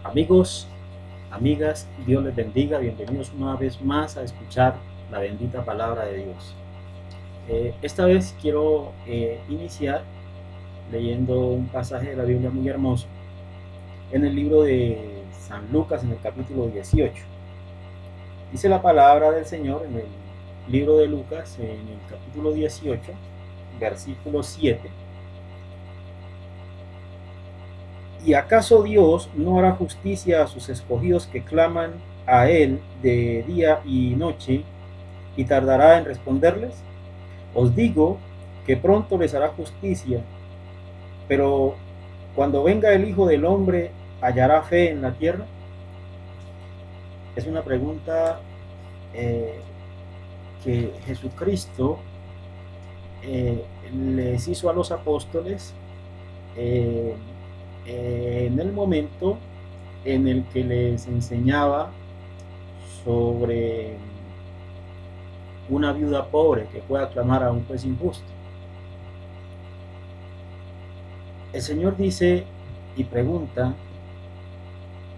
Amigos, amigas, Dios les bendiga. Bienvenidos una vez más a escuchar la bendita palabra de Dios. Esta vez quiero iniciar leyendo un pasaje de la Biblia muy hermoso en el libro de San Lucas, en el capítulo 18. Dice la palabra del Señor en el libro de Lucas, en el capítulo 18, versículo 7. ¿Y acaso Dios no hará justicia a sus escogidos que claman a Él de día y noche, y tardará en responderles? Os digo que pronto les hará justicia, pero cuando venga el Hijo del Hombre, ¿hallará fe en la tierra? Es una pregunta que Jesucristo les hizo a los apóstoles en el momento en el que les enseñaba sobre una viuda pobre que pueda clamar a un juez injusto. El Señor dice y pregunta,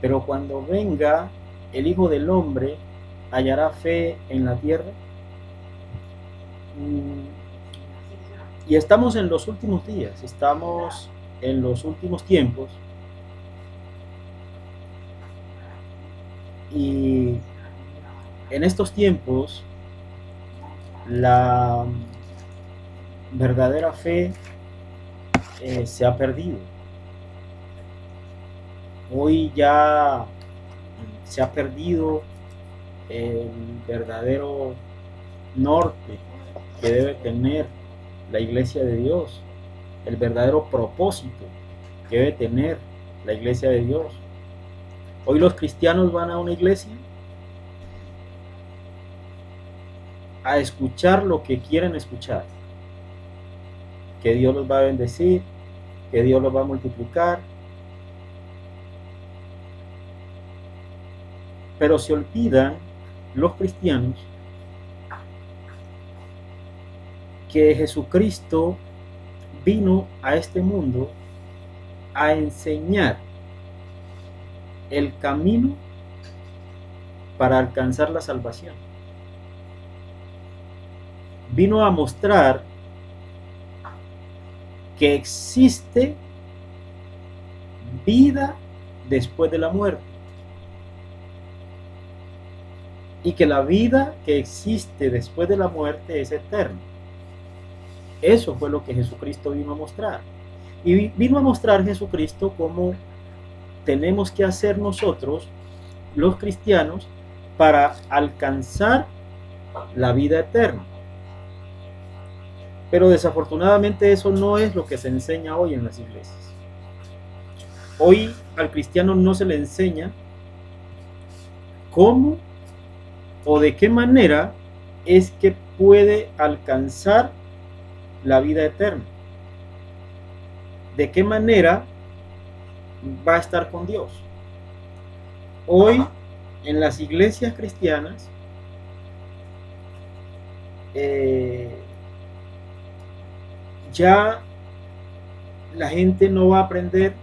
pero cuando venga el Hijo del Hombre, ¿hallará fe en la tierra? Y estamos en los últimos días, estamos en los últimos tiempos, y en estos tiempos la verdadera fe se ha perdido. Hoy ya se ha perdido el verdadero norte que debe tener la iglesia de Dios, el verdadero propósito que debe tener la iglesia de Dios. Hoy los cristianos van a una iglesia a escuchar lo que quieren escuchar, que Dios los va a bendecir, que Dios los va a multiplicar, pero se olvidan los cristianos que Jesucristo vino a este mundo a enseñar el camino para alcanzar la salvación. Vino a mostrar que existe vida después de la muerte y que la vida que existe después de la muerte es eterna. Eso fue lo que Jesucristo vino a mostrar. Y vino a mostrar Jesucristo cómo tenemos que hacer nosotros, los cristianos, para alcanzar la vida eterna. Pero desafortunadamente eso no es lo que se enseña hoy en las iglesias. Hoy al cristiano no se le enseña cómo o de qué manera es que puede alcanzar la vida eterna. ¿De qué manera va a estar con Dios? Hoy en las iglesias cristianas ya la gente no va a aprender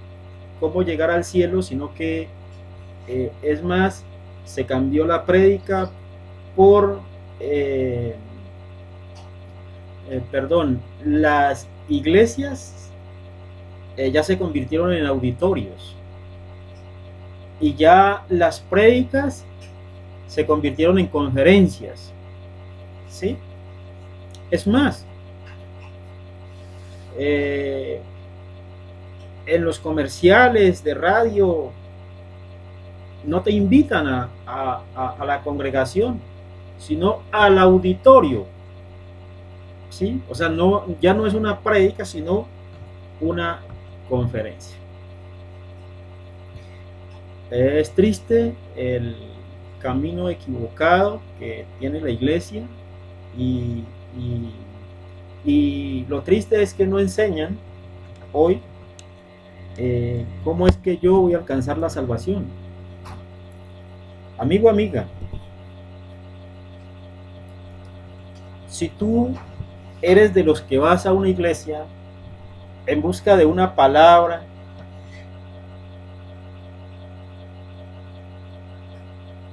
cómo llegar al cielo, sino que es más, se cambió la prédica por las iglesias ya se convirtieron en auditorios y ya las prédicas se convirtieron en conferencias, ¿sí? Es más, en los comerciales de radio no te invitan a la congregación, sino al auditorio, ¿sí? O sea, ya no es una prédica, sino una conferencia. Es triste el camino equivocado que tiene la iglesia y lo triste es que no enseñan hoy cómo es que yo voy a alcanzar la salvación. Amigo, amiga, si tú eres de los que vas a una iglesia en busca de una palabra,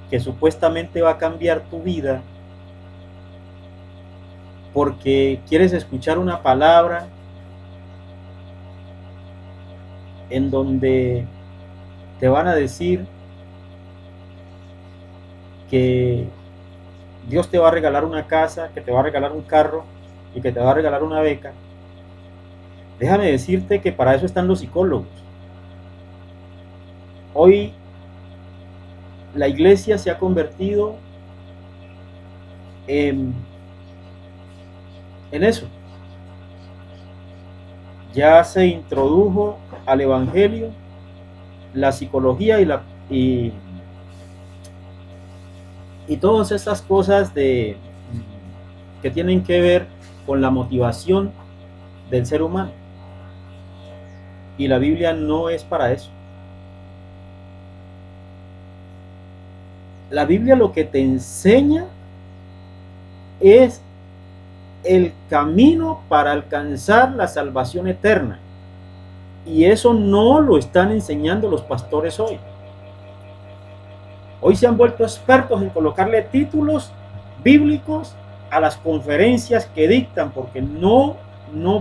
que supuestamente va a cambiar tu vida porque quieres escuchar una palabra en donde te van a decir que Dios te va a regalar una casa, que te va a regalar un carro y que te va a regalar una beca. Déjame decirte que para eso están los psicólogos. Hoy la iglesia se ha convertido en eso. Ya se introdujo al evangelio la psicología y todas esas cosas que tienen que ver con la motivación del ser humano. Y la Biblia no es para eso. La Biblia lo que te enseña es el camino para alcanzar la salvación eterna. Y eso no lo están enseñando los pastores hoy. Hoy se han vuelto expertos en colocarle títulos bíblicos a las conferencias que dictan, porque no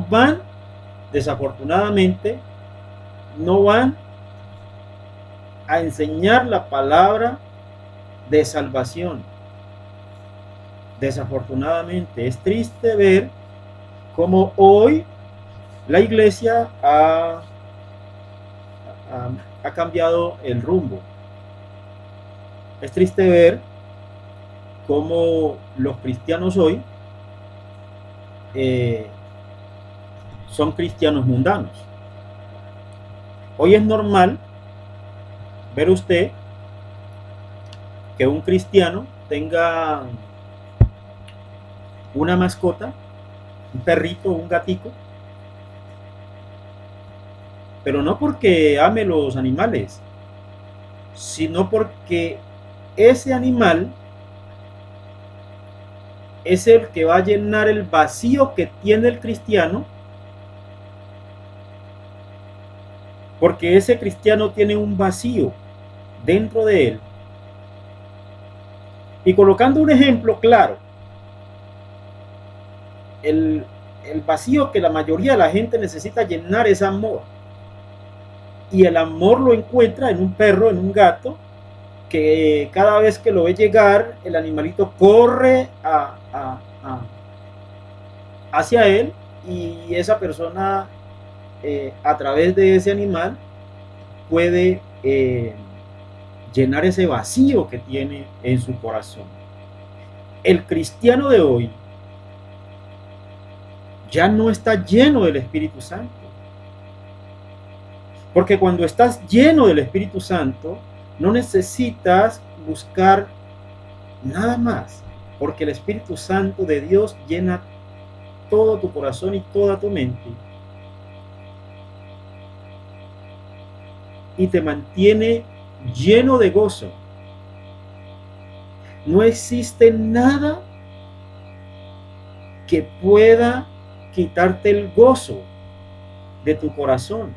van, desafortunadamente, no van a enseñar la palabra de salvación. Desafortunadamente, es triste ver cómo hoy la iglesia ha cambiado el rumbo. Es triste ver cómo los cristianos hoy son cristianos mundanos. Hoy es normal ver usted que un cristiano tenga una mascota, un perrito, un gatico, pero no porque ame los animales, sino porque ese animal es el que va a llenar el vacío que tiene el cristiano, porque ese cristiano tiene un vacío dentro de él. Y colocando un ejemplo claro, el vacío que la mayoría de la gente necesita llenar es amor. Y el amor lo encuentra en un perro, en un gato, que cada vez que lo ve llegar, el animalito corre hacia él, y esa persona a través de ese animal puede llenar ese vacío que tiene en su corazón. El cristiano de hoy ya no está lleno del Espíritu Santo, porque cuando estás lleno del Espíritu Santo no necesitas buscar nada más, porque el Espíritu Santo de Dios llena todo tu corazón y toda tu mente y te mantiene lleno de gozo. No existe nada que pueda quitarte el gozo de tu corazón.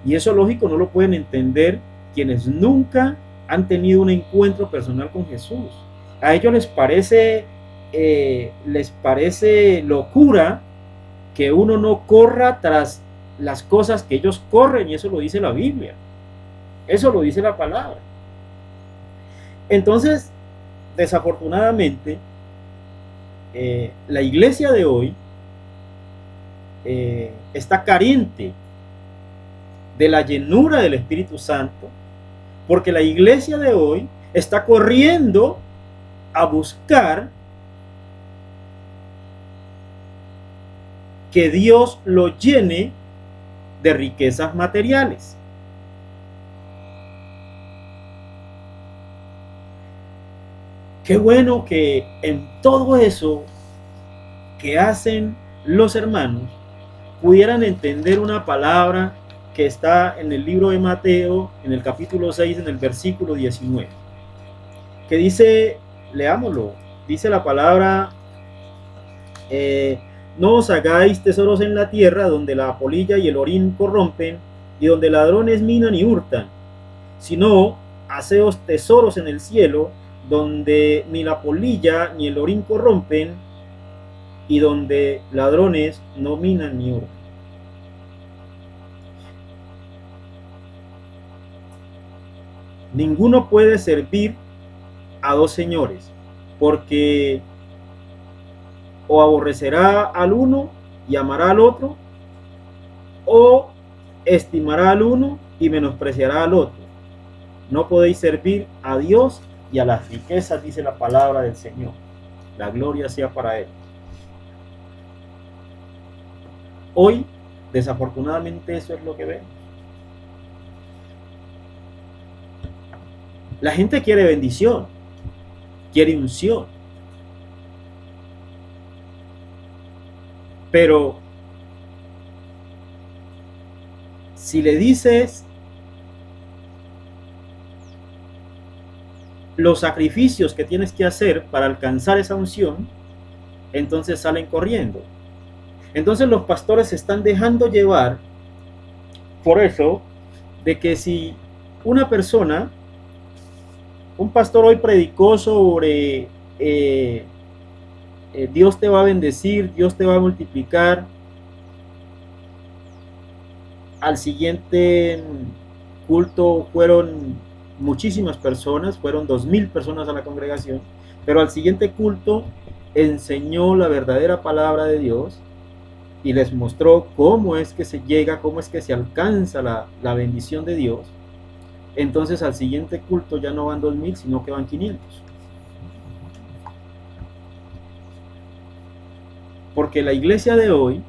Y eso, lógico, no lo pueden entender quienes nunca han tenido un encuentro personal con Jesús. A ellos les parece locura que uno no corra tras las cosas que ellos corren, y eso lo dice la Biblia. Eso lo dice la palabra. Entonces, desafortunadamente, la iglesia de hoy está carente de la llenura del Espíritu Santo, porque la iglesia de hoy está corriendo a buscar que Dios lo llene de riquezas materiales. Qué bueno que en todo eso que hacen los hermanos pudieran entender una palabra que está en el libro de Mateo, en el capítulo 6, en el versículo 19, que dice, leámoslo, dice la palabra, no os hagáis tesoros en la tierra, donde la polilla y el orín corrompen, y donde ladrones minan y hurtan, sino haceos tesoros en el cielo, donde ni la polilla ni el orín corrompen, y donde ladrones no minan ni hurtan. Ninguno puede servir a dos señores, porque o aborrecerá al uno y amará al otro, o estimará al uno y menospreciará al otro. No podéis servir a Dios y a las riquezas, dice la palabra del Señor. La gloria sea para Él. Hoy, desafortunadamente, eso es lo que vemos. La gente quiere bendición, quiere unción, pero si le dices los sacrificios que tienes que hacer para alcanzar esa unción, entonces salen corriendo. Entonces los pastores se están dejando llevar por eso de que si una persona, un pastor hoy predicó sobre Dios te va a bendecir, Dios te va a multiplicar, al siguiente culto fueron muchísimas personas, fueron 2000 personas a la congregación, pero al siguiente culto enseñó la verdadera palabra de Dios y les mostró cómo es que se llega, cómo es que se alcanza la bendición de Dios. Entonces al siguiente culto ya no van 2000, sino que van 500. Porque la iglesia de hoy,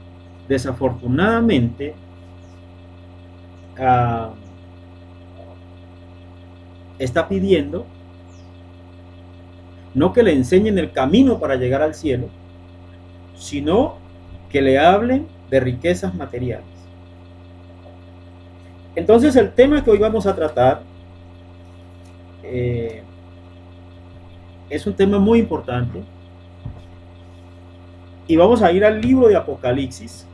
desafortunadamente, está pidiendo no que le enseñen el camino para llegar al cielo, sino que le hablen de riquezas materiales. Entonces el tema que hoy vamos a tratar es un tema muy importante y vamos a ir al libro de Apocalipsis.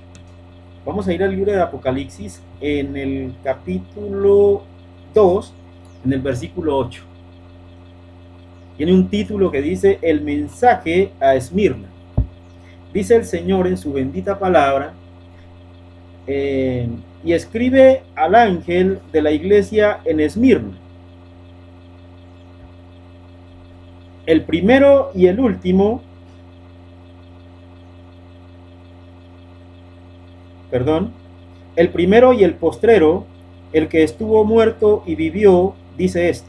Vamos a ir al libro de Apocalipsis en el capítulo 2, en el versículo 8. Tiene un título que dice el mensaje a Esmirna. Dice el Señor en su bendita palabra, y escribe al ángel de la iglesia en Esmirna, el primero y el último, el primero y el postrero, el que estuvo muerto y vivió, dice esto: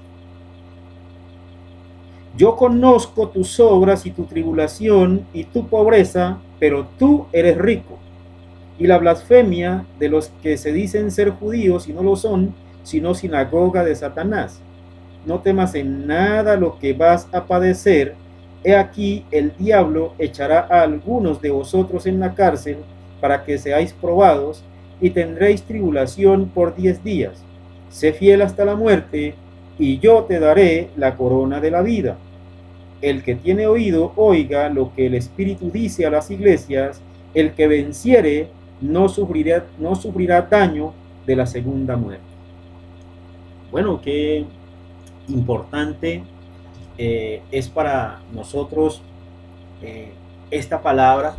yo conozco tus obras y tu tribulación y tu pobreza, pero tú eres rico, y la blasfemia de los que se dicen ser judíos y no lo son, sino sinagoga de Satanás. No temas en nada lo que vas a padecer. He aquí, el diablo echará a algunos de vosotros en la cárcel para que seáis probados, y tendréis tribulación por 10 días. Sé fiel hasta la muerte, y yo te daré la corona de la vida. El que tiene oído, oiga lo que el Espíritu dice a las iglesias. El que venciere no sufrirá daño de la segunda muerte. Bueno, qué importante es para nosotros esta palabra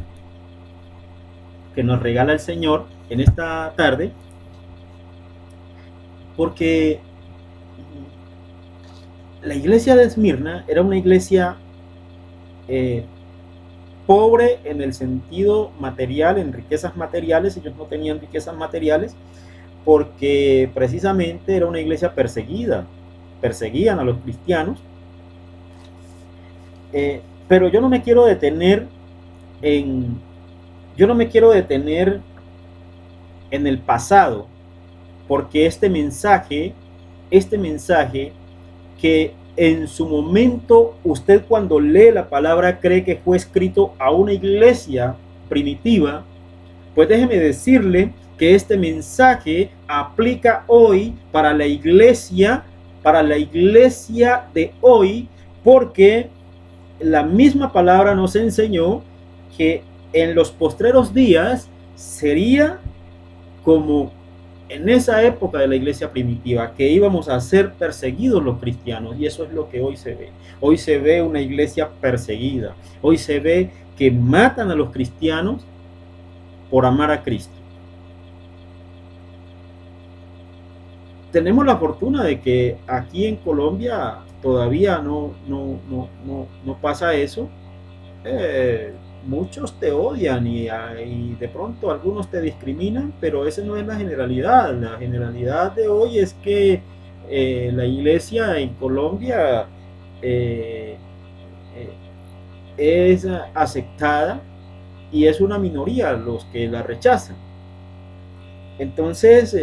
que nos regala el Señor en esta tarde, porque la iglesia de Esmirna era una iglesia pobre en el sentido material, en riquezas materiales. Ellos no tenían riquezas materiales porque precisamente era una iglesia perseguida, perseguían a los cristianos. Pero yo no me quiero detener en el pasado, porque este mensaje que en su momento usted cuando lee la palabra cree que fue escrito a una iglesia primitiva, pues déjeme decirle que este mensaje aplica hoy para la iglesia de hoy, porque la misma palabra nos enseñó que en los postreros días sería como en esa época de la iglesia primitiva, que íbamos a ser perseguidos los cristianos, y eso es lo que hoy se ve. Hoy se ve una iglesia perseguida, hoy se ve que matan a los cristianos por amar a Cristo. Tenemos la fortuna de que aquí en Colombia todavía no pasa eso. Muchos te odian y de pronto algunos te discriminan, pero esa no es la generalidad. La generalidad de hoy es que la iglesia en Colombia es aceptada y es una minoría los que la rechazan. Entonces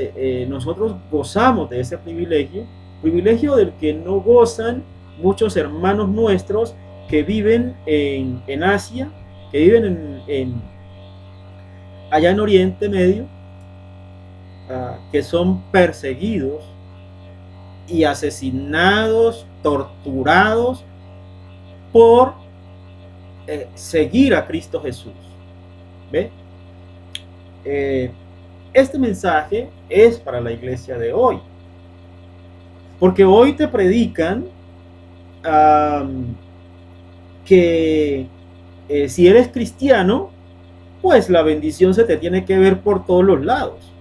nosotros gozamos de ese privilegio del que no gozan muchos hermanos nuestros que viven en Asia, que viven allá en Oriente Medio, que son perseguidos y asesinados, torturados por seguir a Cristo Jesús. ¿Ve? Este mensaje es para la iglesia de hoy, porque hoy te predican que si eres cristiano, pues la bendición se te tiene que ver por todos los lados,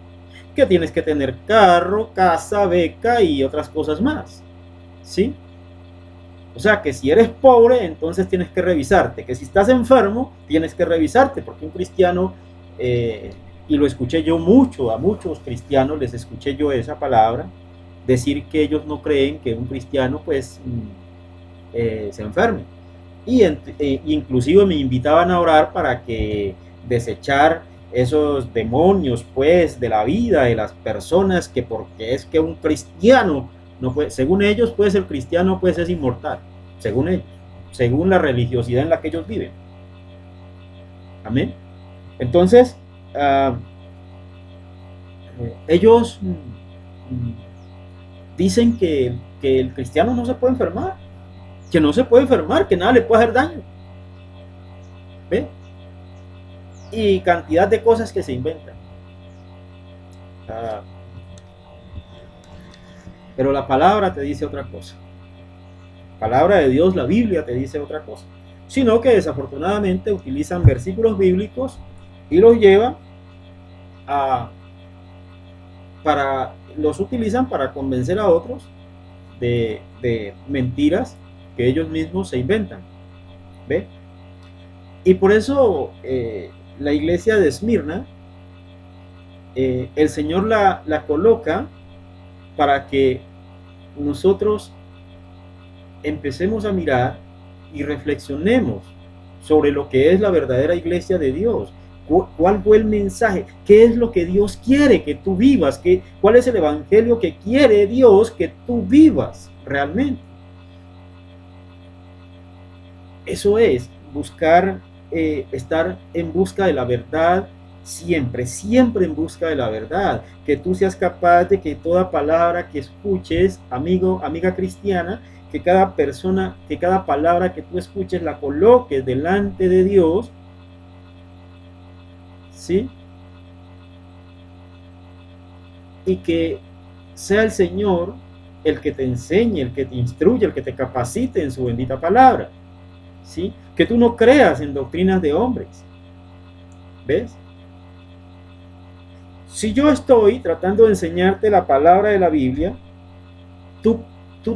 que tienes que tener carro, casa, beca y otras cosas más, ¿sí? O sea, que si eres pobre, entonces tienes que revisarte, que si estás enfermo, tienes que revisarte, porque un cristiano, y lo escuché yo mucho, a muchos cristianos les escuché yo esa palabra, decir que ellos no creen que un cristiano pues se enferme. Y inclusive me invitaban a orar para que desechar esos demonios pues de la vida de las personas, que porque es que un cristiano no puede, según ellos pues el cristiano pues es inmortal, según ellos, según la religiosidad en la que ellos viven. Amén. Entonces ellos dicen que el cristiano no se puede enfermar, que no se puede enfermar, que nada le puede hacer daño. ¿Ve? Y cantidad de cosas que se inventan. Pero la palabra te dice otra cosa. La palabra de Dios, la Biblia, te dice otra cosa. Sino que desafortunadamente utilizan versículos bíblicos y los llevan los utilizan para convencer a otros de mentiras que ellos mismos se inventan. ¿Ve? Y por eso la iglesia de Esmirna, el Señor la coloca para que nosotros empecemos a mirar y reflexionemos sobre lo que es la verdadera iglesia de Dios. ¿Cuál fue el mensaje? ¿Qué es lo que Dios quiere que tú vivas? ¿Cuál es el evangelio que quiere Dios que tú vivas realmente? Eso es buscar, estar en busca de la verdad, siempre en busca de la verdad. Que tú seas capaz de que toda palabra que escuches, amigo, amiga cristiana, que cada palabra que tú escuches la coloques delante de Dios, ¿sí? Y que sea el Señor el que te enseñe, el que te instruya, el que te capacite en su bendita palabra, ¿sí? Que tú no creas en doctrinas de hombres. ¿Ves? Si yo estoy tratando de enseñarte la palabra de la Biblia, tú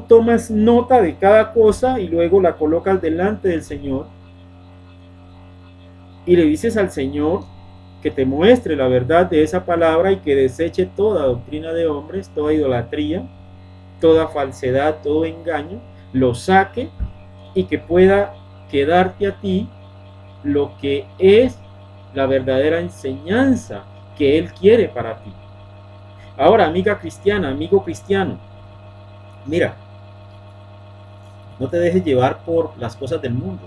tomas nota de cada cosa y luego la colocas delante del Señor y le dices al Señor que te muestre la verdad de esa palabra y que deseche toda doctrina de hombres, toda idolatría, toda falsedad, todo engaño, lo saque y que pueda quedarte a ti lo que es la verdadera enseñanza que Él quiere para ti. Ahora, amiga cristiana, amigo cristiano, mira, no te dejes llevar por las cosas del mundo,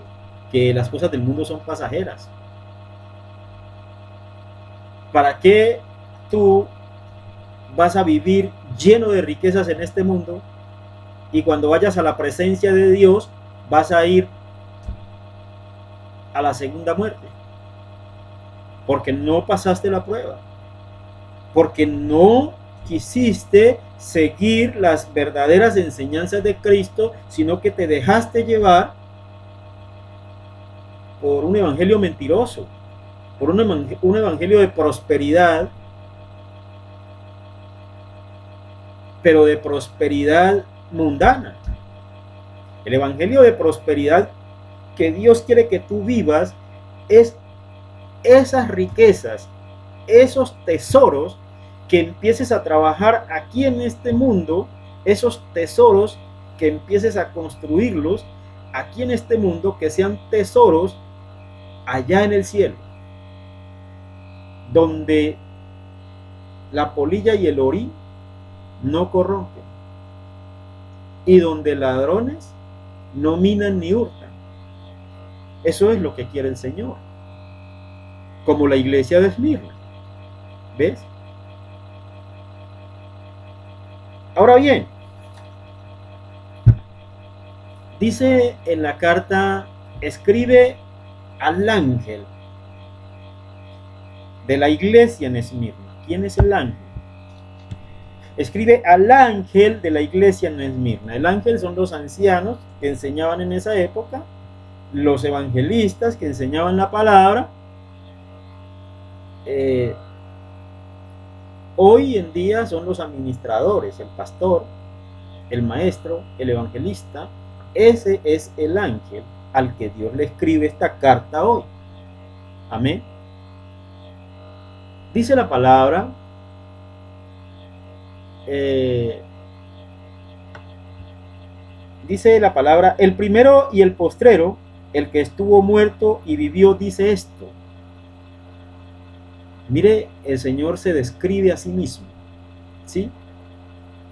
que las cosas del mundo son pasajeras. ¿Para qué tú vas a vivir lleno de riquezas en este mundo y cuando vayas a la presencia de Dios vas a ir a la segunda muerte? Porque no pasaste la prueba, porque no quisiste seguir las verdaderas enseñanzas de Cristo, sino que te dejaste llevar por un evangelio mentiroso, por un evangelio de prosperidad, pero de prosperidad mundana. El evangelio de prosperidad que Dios quiere que tú vivas es esas riquezas, esos tesoros que empieces a trabajar aquí en este mundo, esos tesoros que empieces a construirlos aquí en este mundo, que sean tesoros allá en el cielo, donde la polilla y el orín no corrompen, y donde ladrones no minan ni hurtan. Eso es lo que quiere el Señor, como la iglesia de Esmirna. ¿Ves? Ahora bien, dice en la carta, escribe al ángel de la iglesia en Esmirna. ¿Quién es el ángel? Escribe al ángel de la iglesia en Esmirna. El ángel son los ancianos que enseñaban en esa época, los evangelistas que enseñaban la palabra. Hoy en día son los administradores, el pastor, el maestro, el evangelista. Ese es el ángel al que Dios le escribe esta carta hoy. Amén. Dice la palabra, el primero y el postrero, el que estuvo muerto y vivió, dice esto. Mire, el Señor se describe a sí mismo, ¿sí?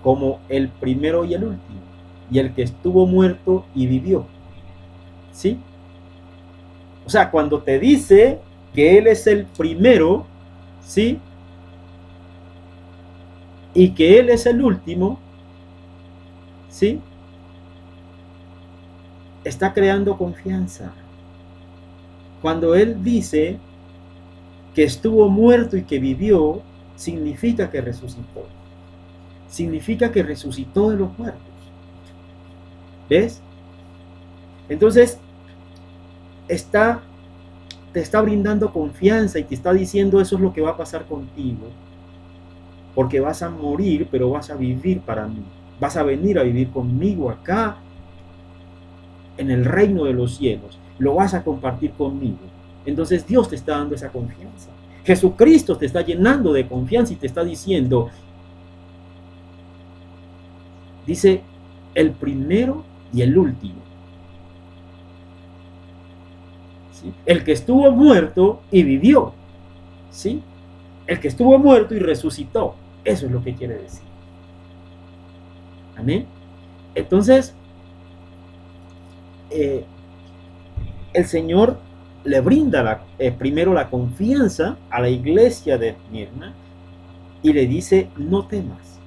Como el primero y el último, y el que estuvo muerto y vivió, ¿sí? O sea, cuando te dice que Él es el primero, ¿sí? Y que Él es el último, ¿sí? Está creando confianza. Cuando Él dice que estuvo muerto y que vivió, significa que resucitó. Significa que resucitó de los muertos. ¿Ves? Entonces, te está brindando confianza y te está diciendo eso es lo que va a pasar contigo. Porque vas a morir, pero vas a vivir para mí. Vas a venir a vivir conmigo acá, en el reino de los cielos. Lo vas a compartir conmigo. Entonces Dios te está dando esa confianza. Jesucristo te está llenando de confianza y te está diciendo, dice, el primero y el último. ¿Sí? El que estuvo muerto y vivió. ¿Sí? El que estuvo muerto y resucitó. Eso es lo que quiere decir. Amén. Entonces, el Señor le brinda primero la confianza a la iglesia de Esmirna y le dice, no temas.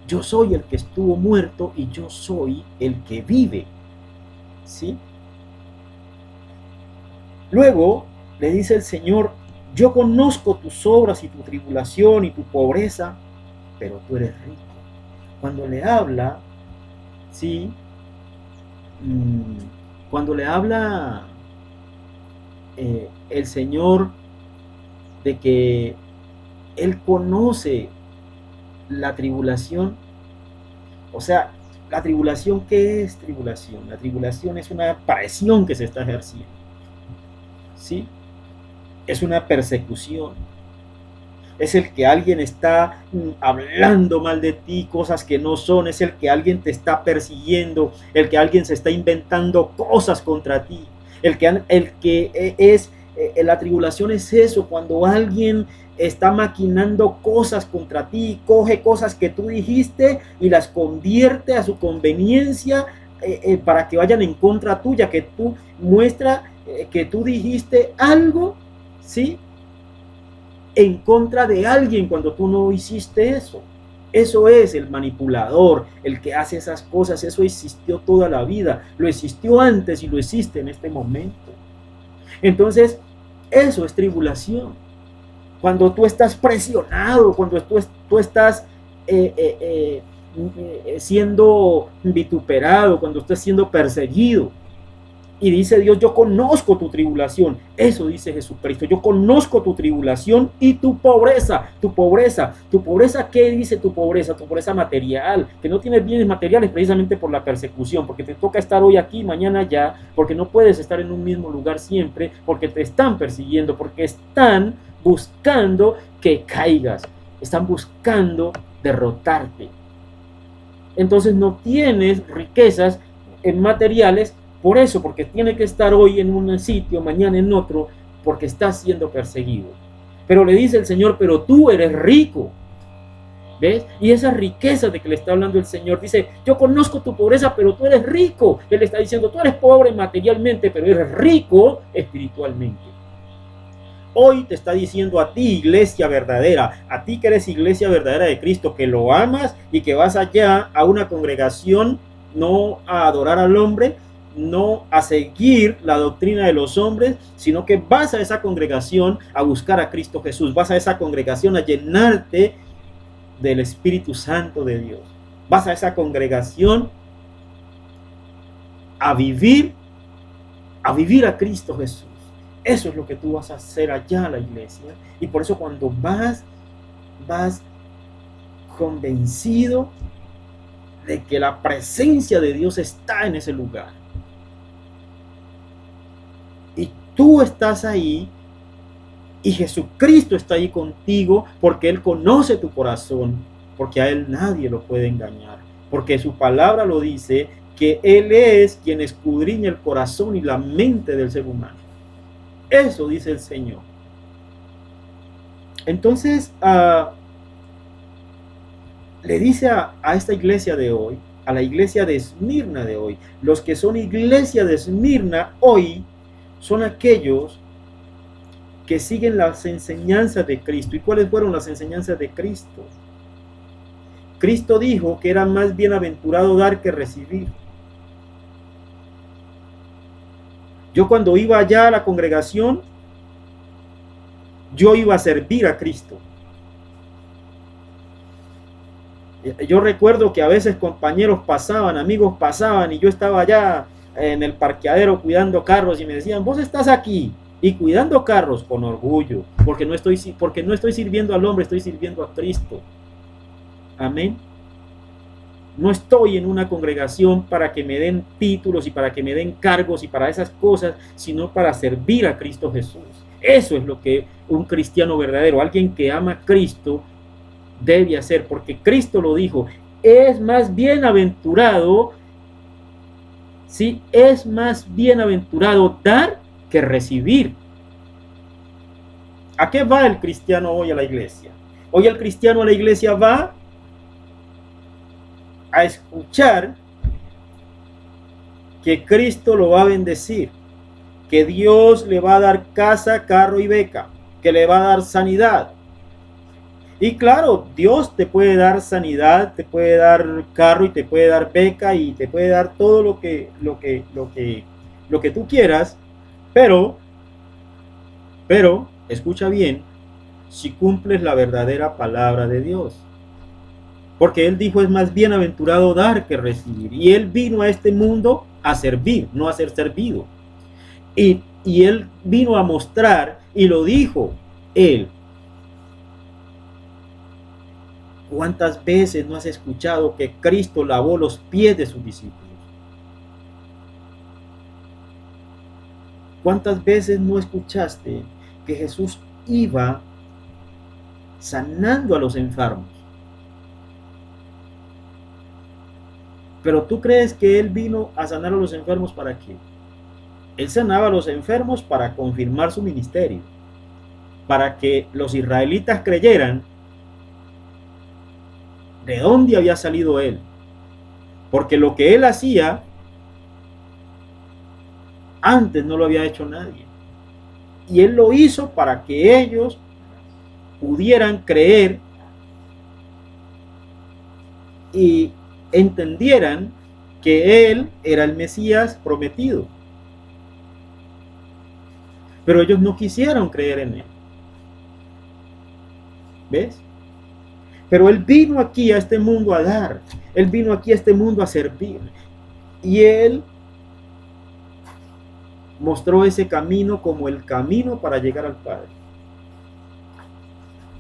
Yo soy el que estuvo muerto y yo soy el que vive. ¿Sí? Luego le dice el Señor, yo conozco tus obras y tu tribulación y tu pobreza, pero tú eres rico. Cuando le habla, ¿sí? Cuando le habla el Señor de que Él conoce la tribulación, o sea, la tribulación, ¿qué es tribulación? La tribulación es una presión que se está ejerciendo, ¿sí? Es una persecución, es el que alguien está hablando mal de ti, cosas que no son, es el que alguien te está persiguiendo, el que alguien se está inventando cosas contra ti, la tribulación es eso, cuando alguien está maquinando cosas contra ti, coge cosas que tú dijiste y las convierte a su conveniencia para que vayan en contra tuya, que tú muestra que tú dijiste algo, ¿sí? En contra de alguien cuando tú no hiciste eso. Eso es el manipulador, el que hace esas cosas. Eso existió toda la vida, lo existió antes y lo existe en este momento. Entonces, eso es tribulación. cuando tú estás presionado, cuando tú estás siendo vituperado, cuando estás siendo perseguido. Y dice Dios, yo conozco tu tribulación. Eso dice Jesucristo. Yo conozco tu tribulación y tu pobreza. Tu pobreza. ¿Tu pobreza qué dice tu pobreza? Tu pobreza material. Que no tienes bienes materiales precisamente por la persecución. Porque te toca estar hoy aquí, mañana allá. Porque no puedes estar en un mismo lugar siempre. Porque te están persiguiendo. Porque están buscando que caigas. Están buscando derrotarte. Entonces no tienes riquezas materiales. Por eso, porque tiene que estar hoy en un sitio, mañana en otro, porque está siendo perseguido. Pero le dice el Señor, pero tú eres rico. ¿Ves? Y esa riqueza de que le está hablando el Señor, dice, yo conozco tu pobreza, pero tú eres rico. Él está diciendo, tú eres pobre materialmente, pero eres rico espiritualmente. Hoy te está diciendo a ti, iglesia verdadera, a ti que eres iglesia verdadera de Cristo, que lo amas y que vas allá a una congregación, no a adorar al hombre, no a seguir la doctrina de los hombres, sino que vas a esa congregación a buscar a Cristo Jesús, vas a esa congregación a llenarte del Espíritu Santo de Dios, vas a esa congregación a vivir a Cristo Jesús. Eso es lo que tú vas a hacer allá a la iglesia. Y por eso cuando vas convencido de que la presencia de Dios está en ese lugar. Y tú estás ahí y Jesucristo está ahí contigo porque Él conoce tu corazón, porque a Él nadie lo puede engañar, porque su palabra lo dice, que Él es quien escudriña el corazón y la mente del ser humano. Eso dice el Señor. Entonces, le dice a esta iglesia de hoy, a la iglesia de Esmirna de hoy, los que son iglesia de Esmirna hoy son aquellos que siguen las enseñanzas de Cristo. ¿Y cuáles fueron las enseñanzas de Cristo? Cristo dijo que era más bienaventurado dar que recibir. Yo cuando iba allá a la congregación, yo iba a servir a Cristo. Yo recuerdo que a veces compañeros pasaban, amigos pasaban, y yo estaba allá en el parqueadero cuidando carros y me decían, vos estás aquí y cuidando carros, con orgullo, porque no estoy sirviendo al hombre, estoy sirviendo a Cristo. Amén. No estoy en una congregación para que me den títulos y para que me den cargos y para esas cosas, sino para servir a Cristo Jesús. Eso es lo que un cristiano verdadero, alguien que ama a Cristo, debe hacer, porque Cristo lo dijo, es más bienaventurado, sí, es más bienaventurado dar que recibir. ¿A qué va el cristiano hoy a la iglesia? Hoy el cristiano a la iglesia va a escuchar que Cristo lo va a bendecir, que Dios le va a dar casa, carro y beca, que le va a dar sanidad. Y claro, Dios te puede dar sanidad, te puede dar carro y te puede dar beca y te puede dar todo lo que tú quieras, pero escucha bien, si cumples la verdadera palabra de Dios. Porque Él dijo, es más bienaventurado dar que recibir. Y Él vino a este mundo a servir, no a ser servido. Y Él vino a mostrar, y lo dijo Él. ¿Cuántas veces no has escuchado que Cristo lavó los pies de sus discípulos? ¿Cuántas veces no escuchaste que Jesús iba sanando a los enfermos? Pero tú crees que Él vino a sanar a los enfermos ¿para qué? Él sanaba a los enfermos para confirmar su ministerio, para que los israelitas creyeran de dónde había salido Él, porque lo que Él hacía antes no lo había hecho nadie, y Él lo hizo para que ellos pudieran creer y entendieran que Él era el Mesías prometido. Pero ellos no quisieron creer en Él. ¿Ves? Pero Él vino aquí a este mundo a dar. Él vino aquí a este mundo a servir. Y Él mostró ese camino como el camino para llegar al Padre.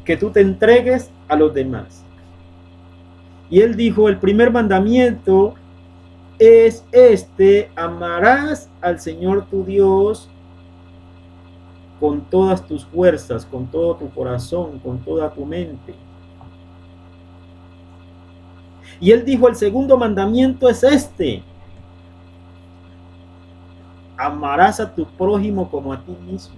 Que tú te entregues a los demás. Y Él dijo, el primer mandamiento es este: amarás al Señor tu Dios con todas tus fuerzas, con todo tu corazón, con toda tu mente. Y Él dijo, el segundo mandamiento es este: amarás a tu prójimo como a ti mismo.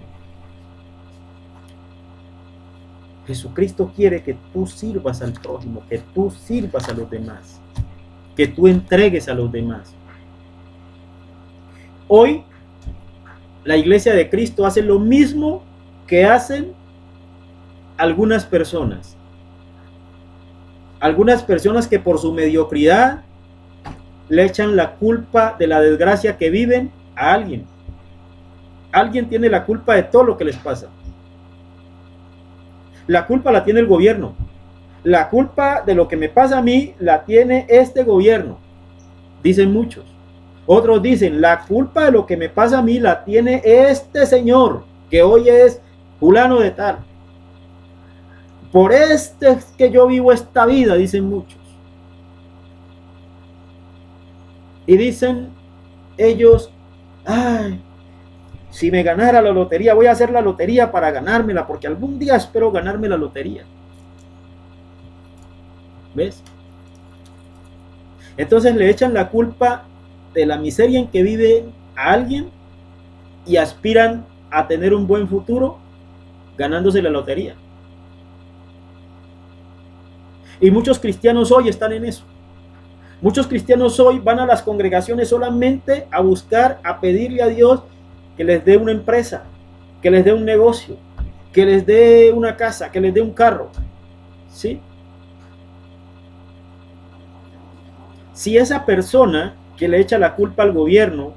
Jesucristo quiere que tú sirvas al prójimo, que tú sirvas a los demás, que tú entregues a los demás. Hoy, la Iglesia de Cristo hace lo mismo que hacen algunas personas. Algunas personas que por su mediocridad le echan la culpa de la desgracia que viven a alguien. Alguien tiene la culpa de todo lo que les pasa. La culpa la tiene el gobierno. La culpa de lo que me pasa a mí la tiene este gobierno, dicen muchos. Otros dicen, la culpa de lo que me pasa a mí la tiene este señor, que hoy es fulano de tal. Por este es que yo vivo esta vida, dicen muchos. Y dicen ellos, ay, si me ganara la lotería, voy a hacer la lotería para ganármela, porque algún día espero ganarme la lotería. ¿Ves? Entonces le echan la culpa de la miseria en que vive a alguien y aspiran a tener un buen futuro ganándose la lotería. Y muchos cristianos hoy están en eso. Muchos cristianos hoy van a las congregaciones solamente a buscar, a pedirle a Dios que les dé una empresa, que les dé un negocio, que les dé una casa, que les dé un carro. ¿Sí? Si esa persona que le echa la culpa al gobierno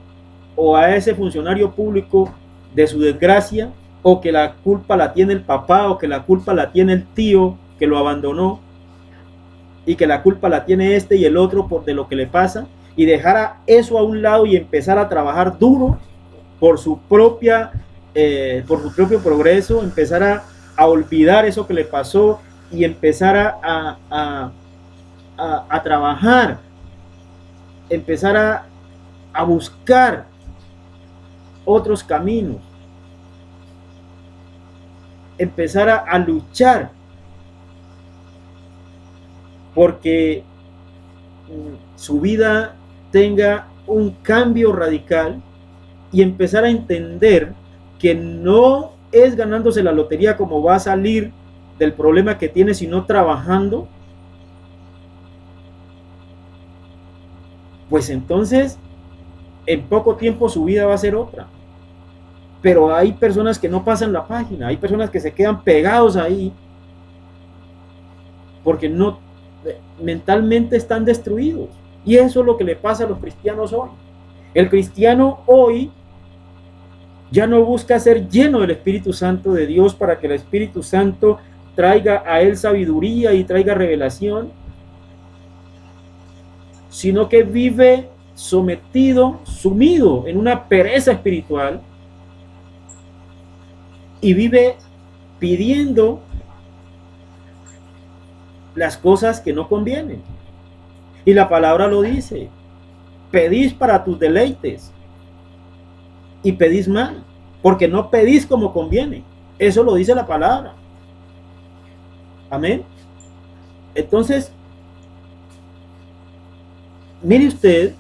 o a ese funcionario público de su desgracia, o que la culpa la tiene el papá, o que la culpa la tiene el tío que lo abandonó, y que la culpa la tiene este y el otro de lo que le pasa, y dejara eso a un lado y empezar a trabajar duro por su propio progreso, empezar a olvidar eso que le pasó y empezar a trabajar, empezar a buscar otros caminos, empezar a luchar porque su vida tenga un cambio radical y empezar a entender que no es ganándose la lotería como va a salir del problema que tiene, sino trabajando, pues entonces en poco tiempo su vida va a ser otra. Pero hay personas que no pasan la página, hay personas que se quedan pegados ahí porque no, mentalmente están destruidos. Y eso es lo que le pasa a los cristianos hoy. El cristiano hoy ya no busca ser lleno del Espíritu Santo de Dios para que el Espíritu Santo traiga a él sabiduría y traiga revelación, sino que vive sometido, sumido en una pereza espiritual y vive pidiendo las cosas que no convienen. Y la palabra lo dice: pedís para tus deleites y pedís mal, porque no pedís como conviene. Eso lo dice la palabra. Amén. Entonces, mire usted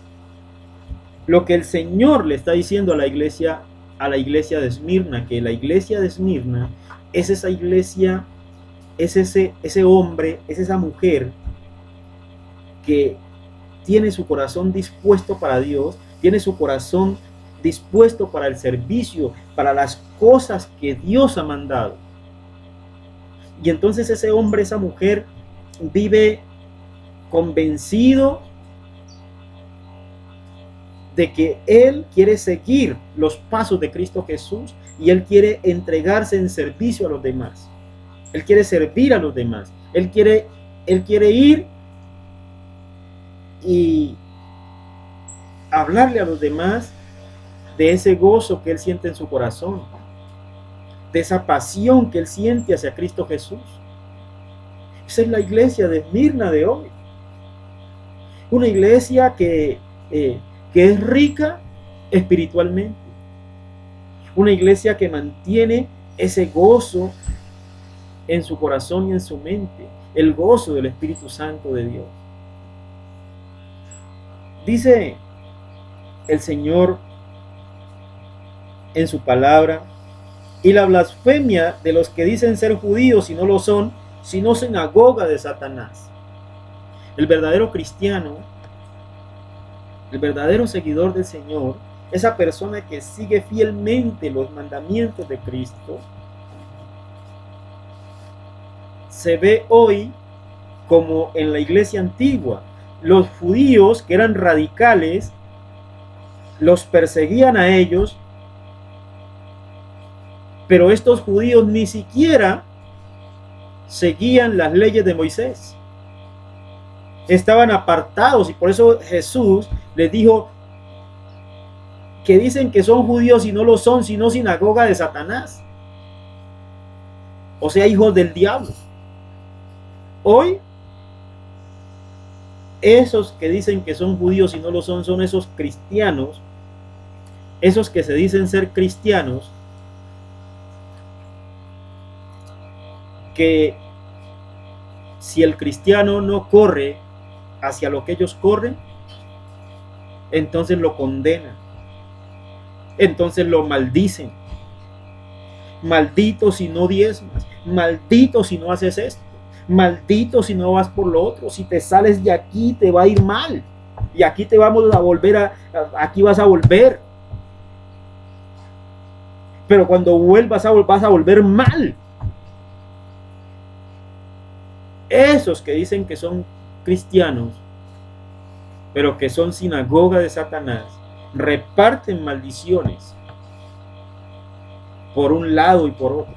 lo que el Señor le está diciendo a la iglesia de Esmirna, que la iglesia de Esmirna es esa iglesia, es ese hombre, es esa mujer que tiene su corazón dispuesto para Dios, tiene su corazón dispuesto para el servicio, para las cosas que Dios ha mandado. Y entonces ese hombre, esa mujer vive convencido de que él quiere seguir los pasos de Cristo Jesús y él quiere entregarse en servicio a los demás. Él quiere servir a los demás. Él quiere ir y hablarle a los demás de ese gozo que Él siente en su corazón, de esa pasión que Él siente hacia Cristo Jesús. Esa es la iglesia de Esmirna de hoy. Una iglesia que es rica espiritualmente. Una iglesia que mantiene ese gozo en su corazón y en su mente, el gozo del Espíritu Santo de Dios. Dice el Señor en su palabra: y la blasfemia de los que dicen ser judíos y no lo son, sino sinagoga de Satanás. El verdadero cristiano, el verdadero seguidor del Señor, esa persona que sigue fielmente los mandamientos de Cristo, se ve hoy como en la iglesia antigua. Los judíos, que eran radicales, los perseguían a ellos, pero estos judíos ni siquiera seguían las leyes de Moisés. Estaban apartados, y por eso Jesús les dijo que dicen que son judíos y no lo son, sino sinagoga de Satanás. O sea, hijos del diablo. Hoy, esos que dicen que son judíos y no lo son esos cristianos, esos que se dicen ser cristianos, que si el cristiano no corre hacia lo que ellos corren, entonces lo condenan, entonces lo maldicen. Maldito si no diezmas, maldito si no haces esto, maldito si no vas por lo otro, si te sales de aquí te va a ir mal, y aquí te vamos a volver aquí vas a volver, pero cuando vuelvas vas a volver mal. Esos que dicen que son cristianos, pero que son sinagoga de Satanás, reparten maldiciones por un lado y por otro.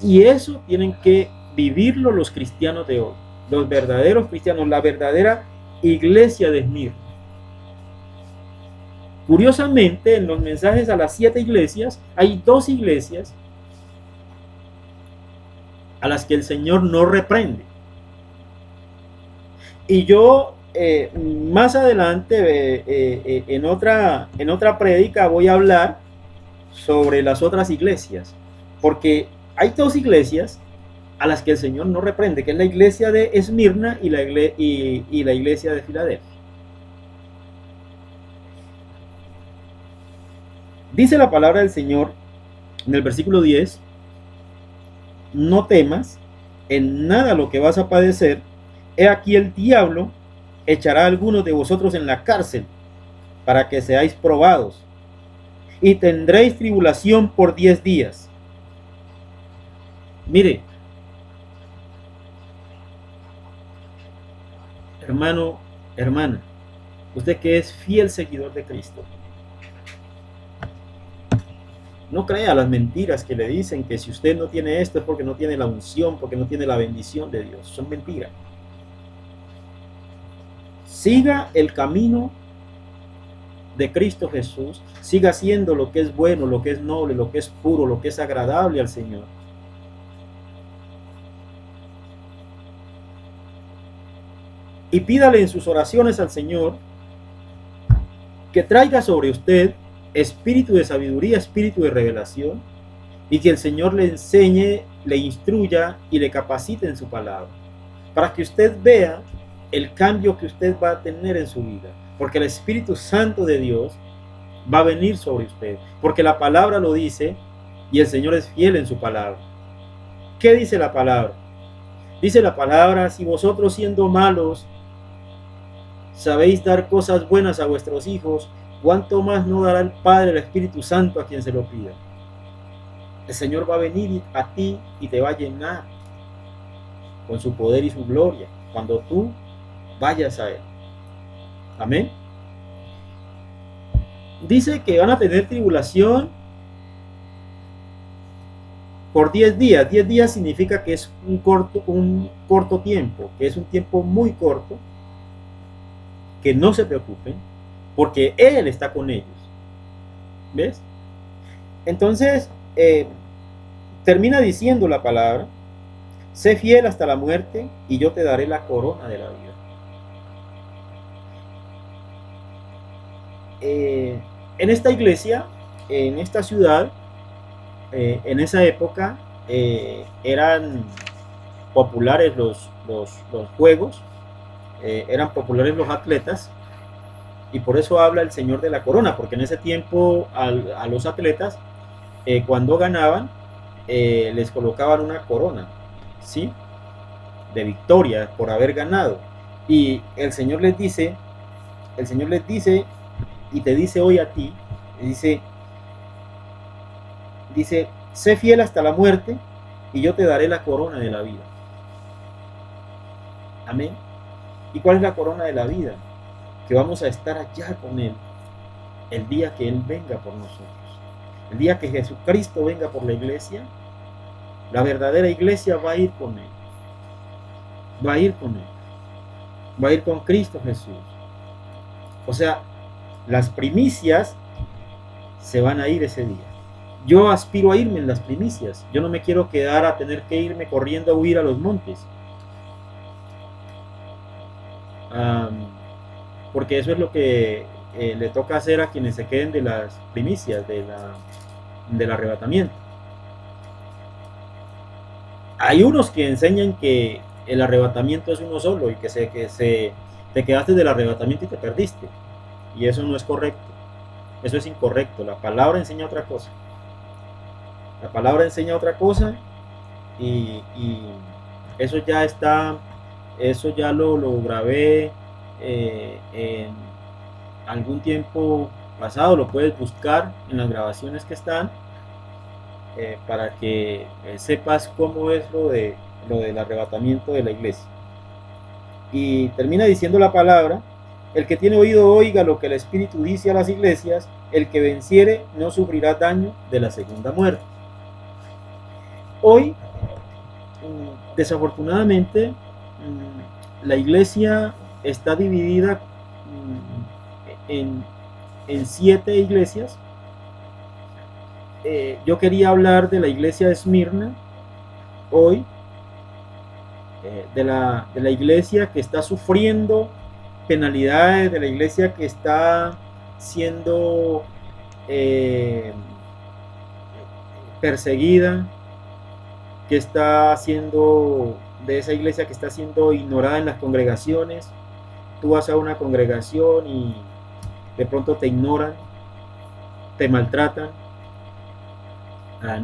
Y eso tienen que vivirlo los cristianos de hoy, los verdaderos cristianos, la verdadera iglesia de Esmirna. Curiosamente, en los mensajes a las 7 iglesias, hay 2 iglesias a las que el Señor no reprende. Y yo más adelante en otra prédica voy a hablar sobre las otras iglesias, porque hay 2 iglesias a las que el Señor no reprende, que es la iglesia de Esmirna y la iglesia de Filadelfia. Dice la palabra del Señor en el versículo 10: no temas en nada lo que vas a padecer. He aquí el diablo echará a algunos de vosotros en la cárcel para que seáis probados, y tendréis tribulación por 10 días. Mire, hermano, hermana, usted que es fiel seguidor de Cristo, no crea las mentiras que le dicen que si usted no tiene esto es porque no tiene la unción, porque no tiene la bendición de Dios. Son mentiras. Siga el camino de Cristo Jesús, siga haciendo lo que es bueno, lo que es noble, lo que es puro, lo que es agradable al Señor. Y pídale en sus oraciones al Señor que traiga sobre usted espíritu de sabiduría, espíritu de revelación, y que el Señor le enseñe, le instruya y le capacite en su palabra, para que usted vea el cambio que usted va a tener en su vida, porque el Espíritu Santo de Dios va a venir sobre usted, porque la palabra lo dice y el Señor es fiel en su palabra. ¿Qué dice la palabra? Dice la palabra: si vosotros siendo malos sabéis dar cosas buenas a vuestros hijos, ¿cuánto más no dará el Padre el Espíritu Santo a quien se lo pida? El Señor va a venir a ti y te va a llenar con su poder y su gloria cuando tú vayas a Él. Amén. Dice que van a tener tribulación por 10 días. 10 días significa que es un corto tiempo, que es un tiempo muy corto, que no se preocupen, porque Él está con ellos. ¿Ves? Entonces, termina diciendo la palabra: sé fiel hasta la muerte y yo te daré la corona de la vida. En esta iglesia, en esta ciudad, en esa época, eran populares los juegos, eran populares los atletas, y por eso habla el Señor de la corona, porque en ese tiempo a los atletas, cuando ganaban, les colocaban una corona, ¿sí?, de victoria por haber ganado. Y el Señor les dice, y te dice hoy a ti, dice, sé fiel hasta la muerte y yo te daré la corona de la vida. Amén. ¿Y cuál es la corona de la vida? Que vamos a estar allá con Él el día que Él venga por nosotros. El día que Jesucristo venga por la iglesia, la verdadera iglesia va a ir con Él. Va a ir con Él. Va a ir con Cristo Jesús. O sea, las primicias se van a ir ese día. Yo aspiro a irme en las primicias. Yo no me quiero quedar a tener que irme corriendo a huir a los montes. Porque eso es lo que le toca hacer a quienes se queden de las primicias, del arrebatamiento. Hay unos que enseñan que el arrebatamiento es uno solo y que te quedaste del arrebatamiento y te perdiste. Y eso no es correcto. Eso es incorrecto. La palabra enseña otra cosa. La palabra enseña otra cosa y eso ya está, eso ya lo grabé en algún tiempo pasado. Lo puedes buscar en las grabaciones que están para que sepas cómo es lo del arrebatamiento de la iglesia. Y termina diciendo la palabra: el que tiene oído oiga lo que el Espíritu dice a las iglesias, el que venciere no sufrirá daño de la segunda muerte. Hoy, desafortunadamente, la iglesia está dividida en 7 iglesias. Yo quería hablar de la iglesia de Esmirna hoy, de la iglesia que está sufriendo penalidades, de la iglesia que está siendo perseguida, que está siendo, de esa iglesia que está siendo ignorada en las congregaciones. Tú vas a una congregación y de pronto te ignoran, te maltratan.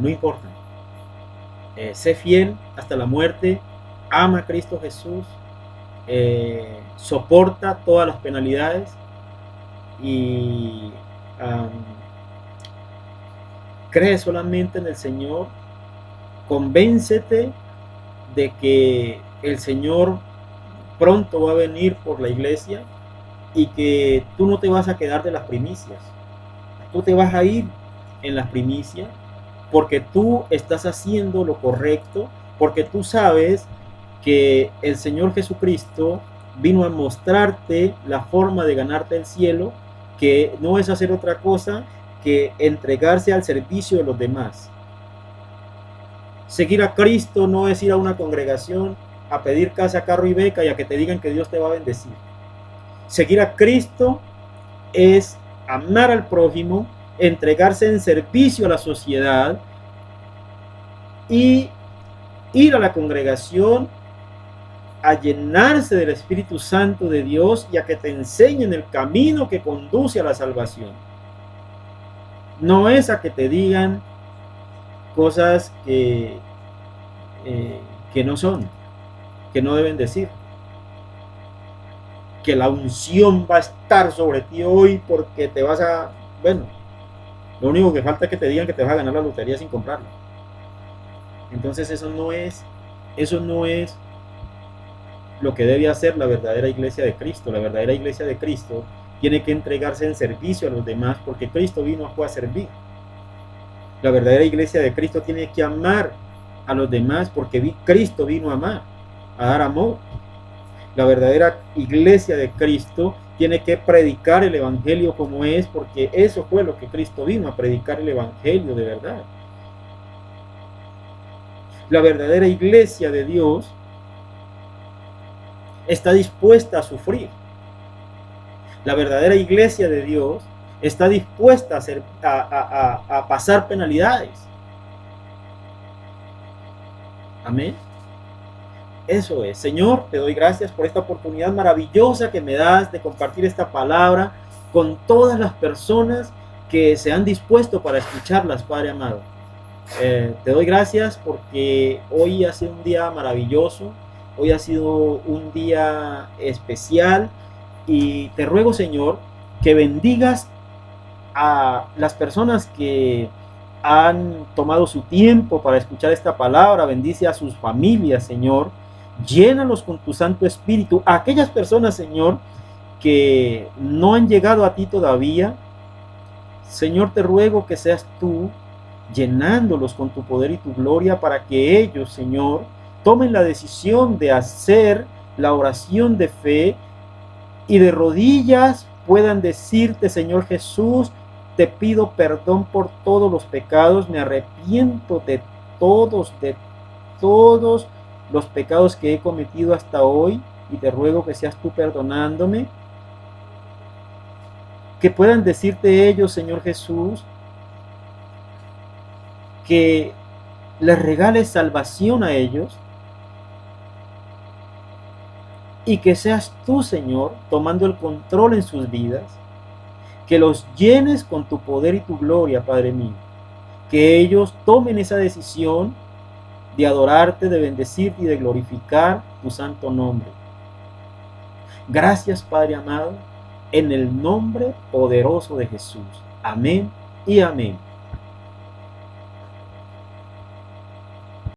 No importa. Sé fiel hasta la muerte, ama a Cristo Jesús, soporta todas las penalidades y cree solamente en el Señor. Convéncete de que el Señor pronto va a venir por la iglesia y que tú no te vas a quedar de las primicias. Tú te vas a ir en las primicias porque tú estás haciendo lo correcto, porque tú sabes que el Señor Jesucristo vino a mostrarte la forma de ganarte el cielo, que no es hacer otra cosa que entregarse al servicio de los demás. Seguir a Cristo no es ir a una congregación a pedir casa, carro y beca y a que te digan que Dios te va a bendecir. Seguir a Cristo es amar al prójimo, entregarse en servicio a la sociedad y ir a la congregación a llenarse del Espíritu Santo de Dios y a que te enseñen el camino que conduce a la salvación. No es a que te digan cosas que no son, que no deben decir. Que la unción va a estar sobre ti hoy porque te vas a... Bueno, lo único que falta es que te digan que te vas a ganar la lotería sin comprarla. Entonces eso no es lo que debe hacer la verdadera iglesia de Cristo. La verdadera iglesia de Cristo tiene que entregarse en servicio a los demás porque Cristo vino a servir. La verdadera iglesia de Cristo tiene que amar a los demás porque Cristo vino a amar, a dar amor. La verdadera iglesia de Cristo tiene que predicar el evangelio como es, porque eso fue lo que Cristo vino, a predicar el evangelio de verdad. La verdadera iglesia de Dios está dispuesta a sufrir. La verdadera iglesia de Dios está dispuesta a pasar penalidades. Amén. Eso es. Señor, te doy gracias por esta oportunidad maravillosa que me das de compartir esta palabra con todas las personas que se han dispuesto para escucharlas, Padre amado. Te doy gracias porque hoy ha sido un día maravilloso, hoy ha sido un día especial y te ruego, Señor, que bendigas a las personas que han tomado su tiempo para escuchar esta palabra. Bendice a sus familias, Señor. Llénalos con tu Santo Espíritu. A aquellas personas, Señor, que no han llegado a ti todavía, Señor, te ruego que seas tú llenándolos con tu poder y tu gloria para que ellos, Señor, tomen la decisión de hacer la oración de fe y de rodillas puedan decirte, Señor Jesús, te pido perdón por todos los pecados, me arrepiento de todos los pecados que he cometido hasta hoy y te ruego que seas tú perdonándome. Que puedan decirte ellos, Señor Jesús, que les regales salvación a ellos y que seas tú, Señor, tomando el control en sus vidas, que los llenes con tu poder y tu gloria, Padre mío, que ellos tomen esa decisión de adorarte, de bendecirte y de glorificar tu santo nombre. Gracias, Padre amado, en el nombre poderoso de Jesús. Amén y amén.